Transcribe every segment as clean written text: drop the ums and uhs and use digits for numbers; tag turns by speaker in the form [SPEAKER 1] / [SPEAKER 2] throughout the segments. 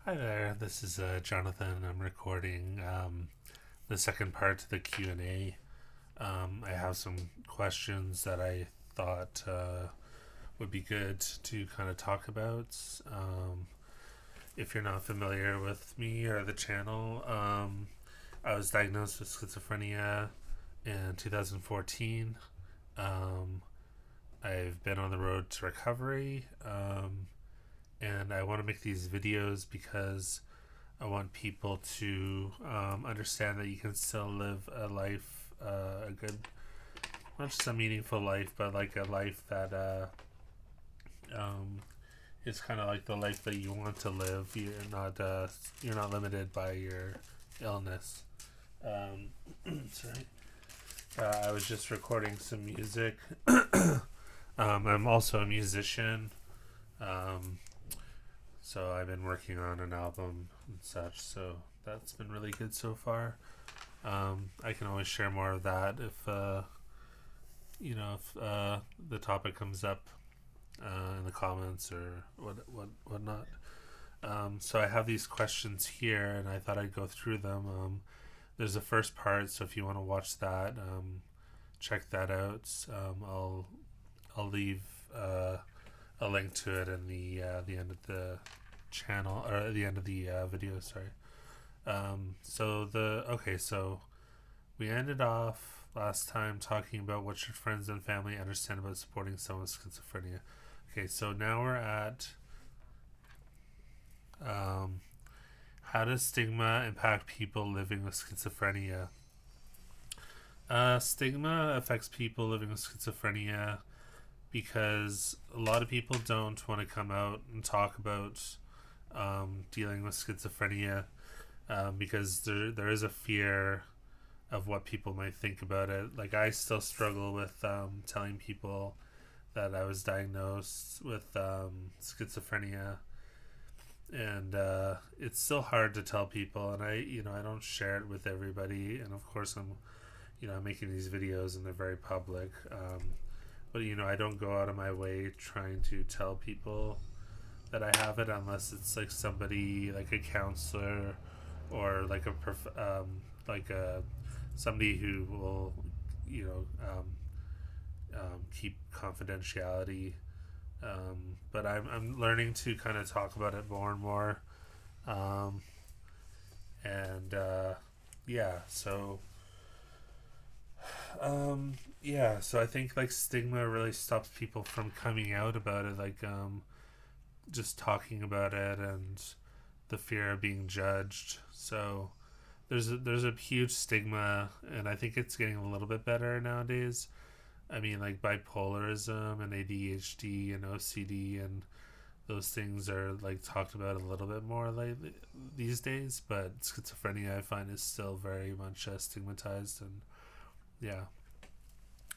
[SPEAKER 1] Hi there, this is Jonathan. I'm recording the second part to the Q&A. I have some questions that I thought would be good to kind of talk about. If you're not familiar with me or the channel, I was diagnosed with schizophrenia in 2014. Um, I've been on the road to recovery, and I want to make these videos because I want people to understand that you can still live a life, a good, not just a meaningful life, but like a life that um, is kind of like the life that you want to live. You're not limited by your illness. Sorry, I was just recording some music. I'm also a musician. Um, So I've been working on an album and such, so that's been really good so far. I can always share more of that if the topic comes up in the comments or whatnot. So I have these questions here, and I thought I'd go through them. There's the first part, so if you want to watch that, check that out. I'll leave a link to it in the end of the channel, or at the end of the video. Sorry. So we ended off last time talking about what should friends and family understand about supporting someone with schizophrenia. Okay, so now we're at how does stigma impact people living with schizophrenia? Stigma affects people living with schizophrenia because a lot of people don't want to come out and talk about dealing with schizophrenia, because there is a fear of what people might think about it. Like, I still struggle with telling people that I was diagnosed with schizophrenia, and it's still hard to tell people. And I don't share it with everybody. And of course, I'm making these videos and they're very public. But I don't go out of my way trying to tell people that I have it, unless it's like somebody like a counselor or like somebody who will you know keep confidentiality. But I'm learning to kind of talk about it more and more. Um, and yeah, so so I think like stigma really stops people from coming out about it, like just talking about it, and the fear of being judged. So there's a huge stigma, and I think it's getting a little bit better nowadays. I mean, like bipolarism and ADHD and OCD and those things are like talked about a little bit more lately these days, but schizophrenia I find is still very much stigmatized. And yeah.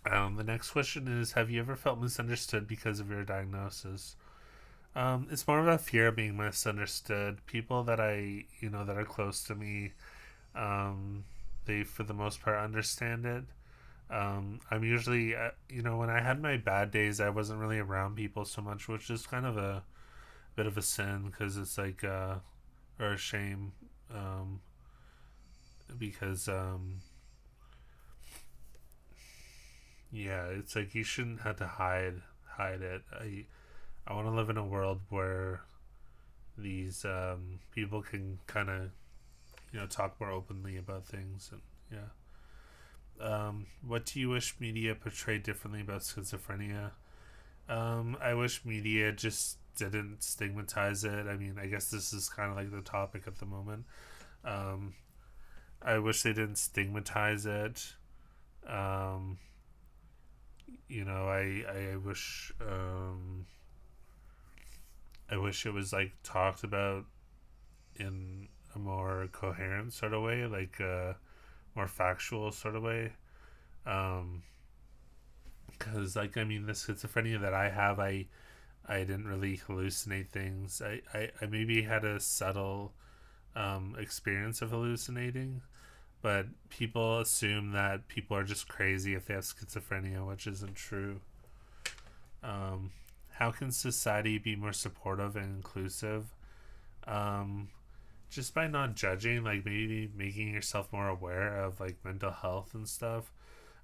[SPEAKER 1] The next question is: have you ever felt misunderstood because of your diagnosis? It's more of a fear of being misunderstood. People that that are close to me, um, they for the most part understand it. I'm usually, when I had my bad days, I wasn't really around people so much, which is kind of a bit of a sin, because it's like, or a shame, um, because, yeah, it's like you shouldn't have to hide it. I want to live in a world where these people can kind of talk more openly about things. And yeah. What do you wish media portrayed differently about schizophrenia? I wish media just didn't stigmatize it. I mean, I guess this is kind of like the topic at the moment. Um, I wish they didn't stigmatize it. Um, I wish it was like talked about in a more coherent sort of way, like a more factual sort of way. Um, because like, I mean, the schizophrenia that I have, I didn't really hallucinate things. I maybe had a subtle experience of hallucinating, but people assume that people are just crazy if they have schizophrenia, which isn't true. How can society be more supportive and inclusive? just by not judging, like maybe making yourself more aware of like mental health and stuff.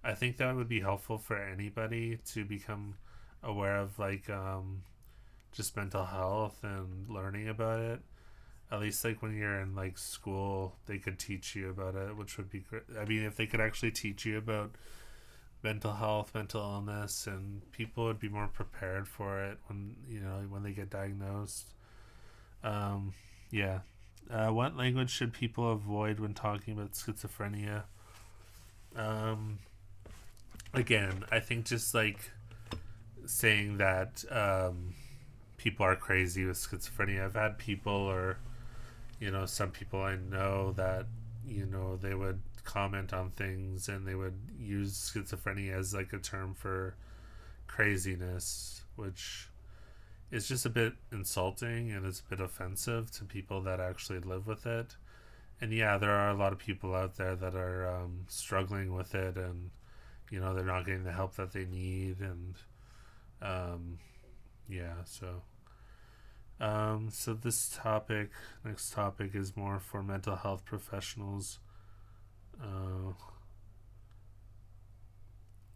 [SPEAKER 1] I think that would be helpful for anybody to become aware of like just mental health and learning about it. At least like when you're in like school, they could teach you about it, which would be great. I mean, if they could actually teach you about mental health, mental illness, and people would be more prepared for it when when they get diagnosed. Um, yeah. What language should people avoid when talking about schizophrenia? Um, Again, I think just like saying that people are crazy with schizophrenia. I've had people, or some people I know that they would comment on things and they would use schizophrenia as like a term for craziness, which is just a bit insulting and it's a bit offensive to people that actually live with it. And yeah, there are a lot of people out there that are struggling with it, and they're not getting the help that they need, and um, yeah. So this next topic, is more for mental health professionals.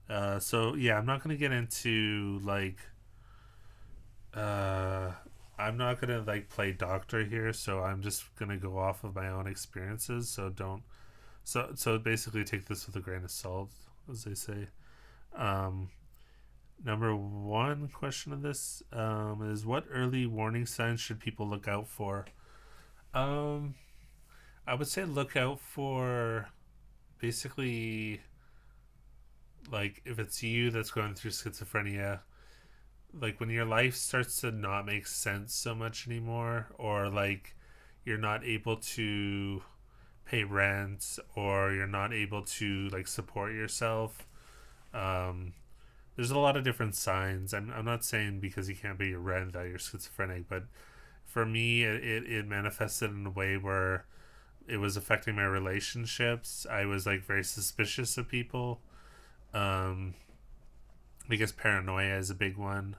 [SPEAKER 1] Uh, so yeah, I'm not gonna get into like uh, I'm not gonna like play doctor here, so I'm just gonna go off of my own experiences. So don't so basically take this with a grain of salt, as they say. Um, Number one question of this is, what early warning signs should people look out for? Um, I would say look out for basically like if it's you that's going through schizophrenia, like when your life starts to not make sense so much anymore, or like you're not able to pay rent, or you're not able to like support yourself. Um, there's a lot of different signs. I'm not saying because you can't pay your rent that you're schizophrenic, but for me, it manifested in a way where it was affecting my relationships. I was like very suspicious of people. Um, I guess paranoia is a big one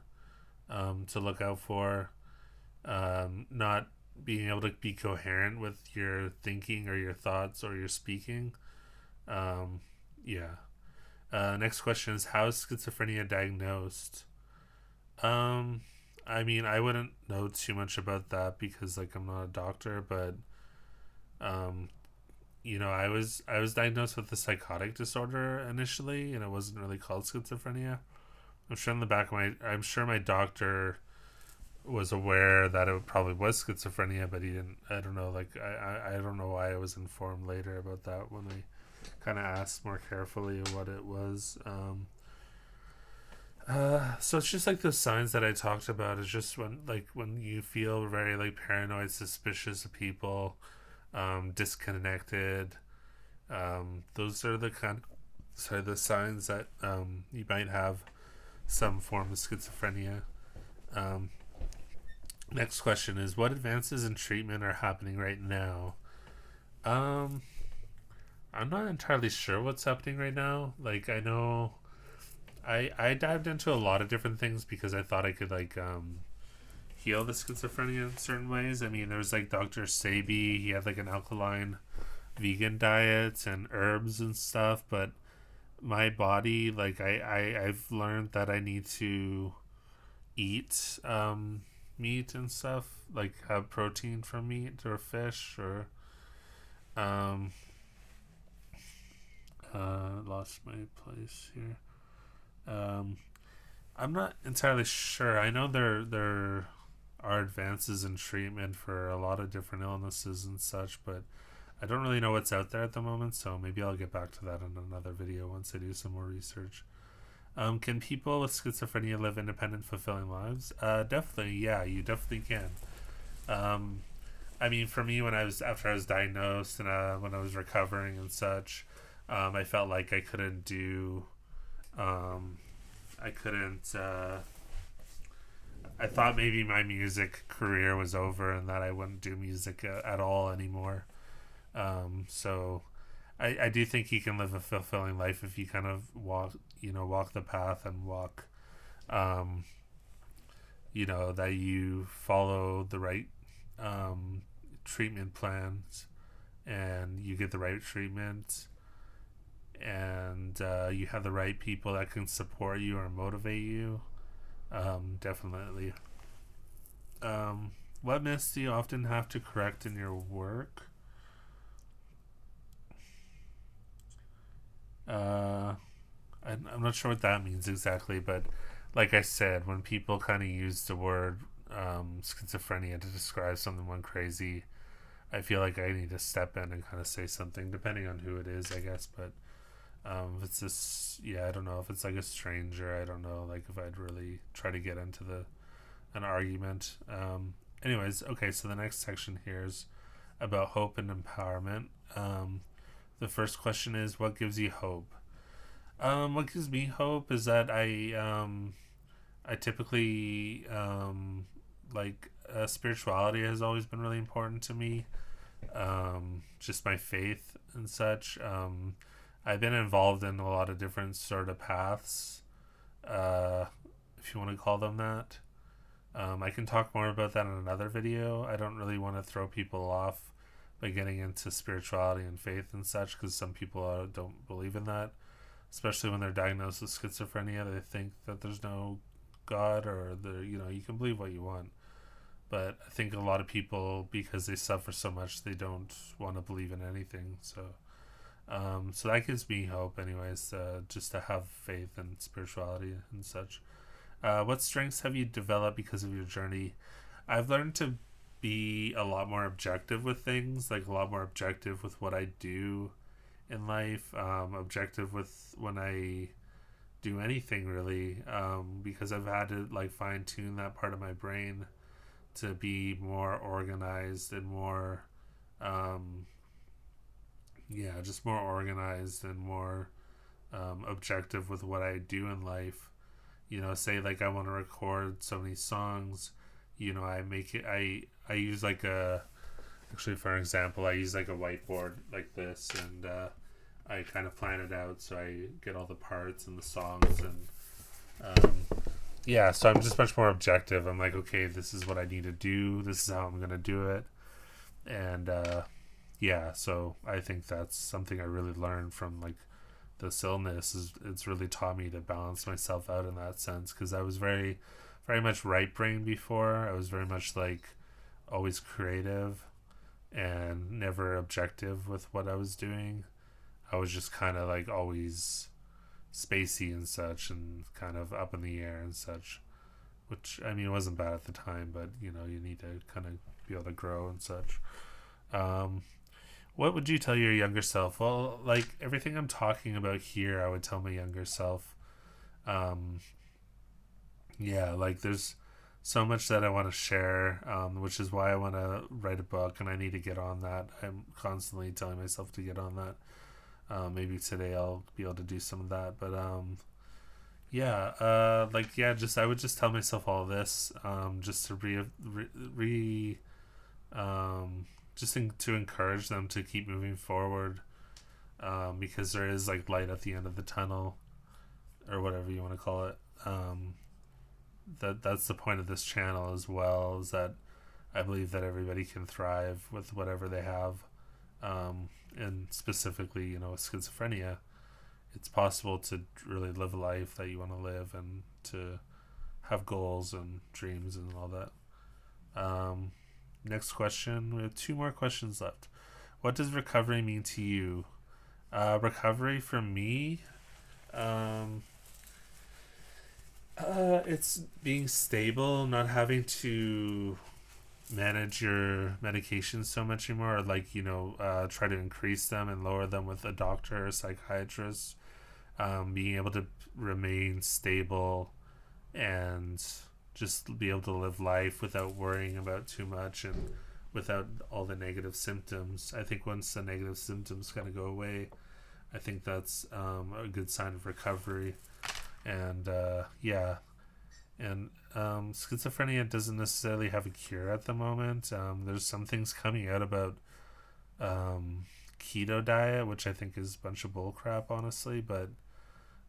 [SPEAKER 1] to look out for. Not being able to be coherent with your thinking or your thoughts or your speaking. Um, yeah. Next question is, how is schizophrenia diagnosed? Um, I mean, I wouldn't know too much about that because like I'm not a doctor, but um, I was diagnosed with a psychotic disorder initially, and it wasn't really called schizophrenia. I'm sure my doctor was aware that it probably was schizophrenia, but he didn't. I don't know. Like I don't know why I was informed later about that when I kind of asked more carefully what it was. So it's just like the signs that I talked about. It's just when you feel very like paranoid, suspicious of people, disconnected. Those are the signs that you might have some form of schizophrenia. Um, Next question is, what advances in treatment are happening right now? Um, I'm not entirely sure what's happening right now. Like I know I dived into a lot of different things because I thought I could like heal the schizophrenia in certain ways. I mean, there was like Dr. Sabi. He had like an alkaline vegan diet and herbs and stuff, but my body, like I've learned that I need to eat meat and stuff, like have protein from meat or fish or um lost my place here. Um, I'm not entirely sure. I know there are advances in treatment for a lot of different illnesses and such, but I don't really know what's out there at the moment. So maybe I'll get back to that in another video once I do some more research. Can people with schizophrenia live independent, fulfilling lives? Definitely. Yeah, you definitely can. Um, I mean, for me, after I was diagnosed and when I was recovering and such, I felt like I couldn't do. I couldn't. I thought maybe my music career was over and that I wouldn't do music at all anymore. So I do think you can live a fulfilling life if you kind of walk the path and walk, um, that you follow the right treatment plans and you get the right treatment and you have the right people that can support you or motivate you, definitely. What myths do you often have to correct in your work? Uh, I'm not sure what that means exactly, but like I said, when people kind of use the word schizophrenia to describe someone crazy, I feel like I need to step in and kind of say something, depending on who it is, I guess. But if it's this, yeah, I don't know if it's like a stranger. I don't know, like if I'd really try to get into an argument. Anyways, okay. So the next section here is about hope and empowerment. The first question is, what gives you hope? What gives me hope is that I typically like spirituality has always been really important to me. Just my faith and such. I've been involved in a lot of different sort of paths, uh, if you want to call them that. I can talk more about that in another video. I don't really want to throw people off by getting into spirituality and faith and such, because some people don't believe in that, especially when they're diagnosed with schizophrenia. They think that there's no God, or you can believe what you want. But I think a lot of people, because they suffer so much, they don't want to believe in anything. So that gives me hope, anyways, just to have faith and spirituality and such. What strengths have you developed because of your journey? I've learned to be a lot more objective with things, like a lot more objective with what I do in life, objective with when I do anything really, because I've had to like fine tune that part of my brain to be more organized and more, just more organized and more objective with what I do in life. Say like I want to record so many songs, I make it. I use like actually for example, I use like a whiteboard like this, and I kind of plan it out so I get all the parts and the songs, and so I'm just much more objective. I'm like, okay, this is what I need to do. This is how I'm gonna do it, and so I think that's something I really learned from like this illness. Is it's really taught me to balance myself out in that sense, because I was very, very much right brain before. I was very much like always creative and never objective with what I was doing. I was just kind of like always spacey and such, and kind of up in the air and such, which I mean wasn't bad at the time, but you need to kind of be able to grow and such. What would you tell your younger self? Well, like everything I'm talking about here, I would tell my younger self. Um, like there's so much that I want to share, which is why I want to write a book, and I need to get on that. I'm constantly telling myself to get on that. Maybe today I'll be able to do some of that, but just I would just tell myself all this, just to to encourage them to keep moving forward, because there is like light at the end of the tunnel, or whatever you want to call it. That's the point of this channel as well, is that I believe that everybody can thrive with whatever they have, and specifically, with schizophrenia, it's possible to really live a life that you want to live, and to have goals and dreams and all that. Next question. We have 2 more questions left. What does recovery mean to you? Recovery for me, it's being stable, not having to manage your medications so much anymore, or like try to increase them and lower them with a doctor or psychiatrist. Being able to remain stable and just be able to live life without worrying about too much, and without all the negative symptoms. I think once the negative symptoms kind of go away, I think that's a good sign of recovery. And schizophrenia doesn't necessarily have a cure at the moment. There's some things coming out about keto diet, which I think is a bunch of bull crap, honestly, but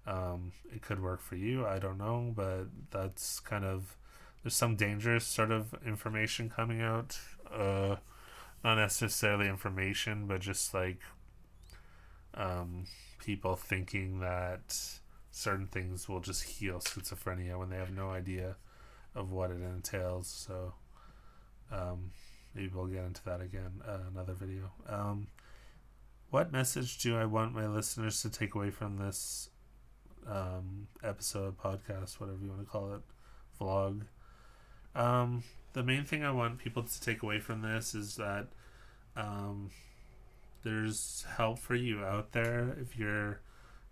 [SPEAKER 1] it could work for you. I don't know, but that's kind of, there's some dangerous sort of information coming out not necessarily information, but just like um, people thinking that certain things will just heal schizophrenia when they have no idea of what it entails. So um, maybe we'll get into that again another video. What message do I want my listeners to take away from this episode, podcast, whatever you want to call it, vlog? The main thing I want people to take away from this is that there's help for you out there if you're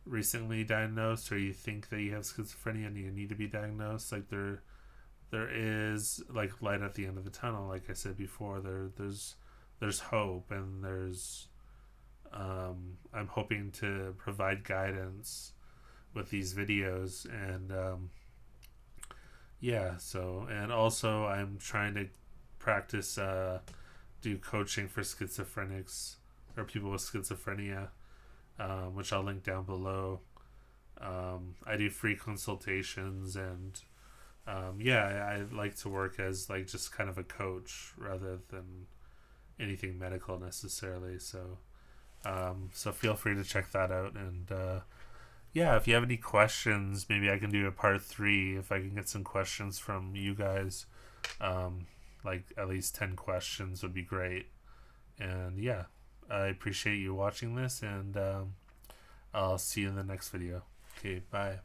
[SPEAKER 1] recently diagnosed or you think that you have schizophrenia and you need to be diagnosed. Like there is like light at the end of the tunnel. Like I said before, there's hope, and there's I'm hoping to provide guidance with these videos, and yeah. So, and also I'm trying to practice do coaching for schizophrenics or people with schizophrenia, which I'll link down below. I do free consultations, and yeah, I like to work as like just kind of a coach rather than anything medical necessarily. So so feel free to check that out, and yeah, if you have any questions, maybe I can do a part 3 if I can get some questions from you guys. Like at least 10 questions would be great. And yeah, I appreciate you watching this, and I'll see you in the next video. Okay, bye.